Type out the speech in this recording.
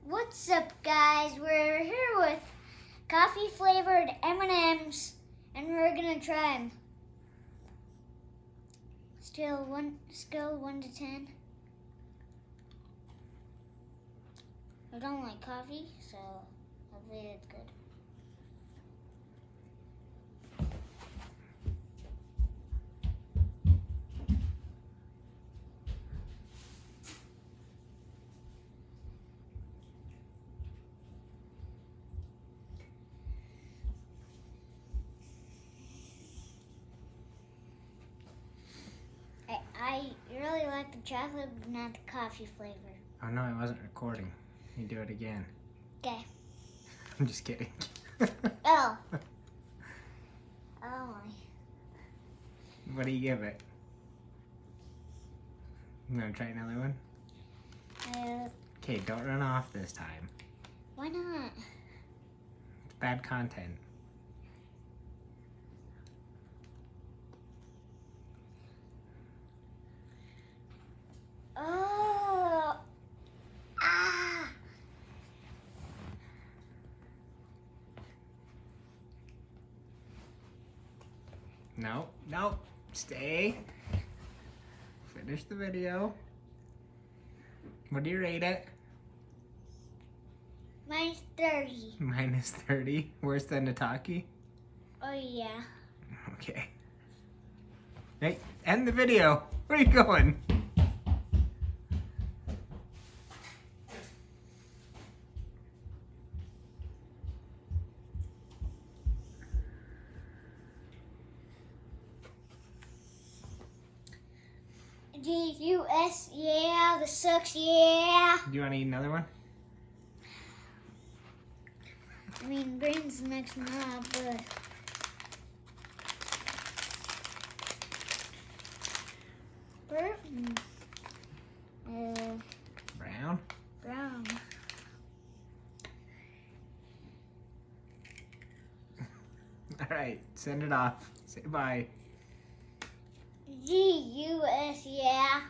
What's up, guys? We're here with coffee flavored M&Ms, and we're gonna try them. Scale 1 to 10. I don't like coffee, so hopefully it's good. I really like the chocolate, but not the coffee flavor. Oh no, I wasn't recording. You do it again. Okay. I'm just kidding. Oh. Oh my. What do you give it? You wanna try another one? Okay, don't run off this time. Why not? It's bad content. Oh. Ah. No, stay. Finish the video. What do you rate it? Mine's 30. Minus 30. Worse than Nataki? Oh yeah. Okay. Hey, end the video. Where are you going? G-U-S, yeah, the sucks, yeah. Do you want to eat another one? I mean, green's the next one up, but... Brown? Brown. Alright, send it off. Say bye. G-U-S, yeah.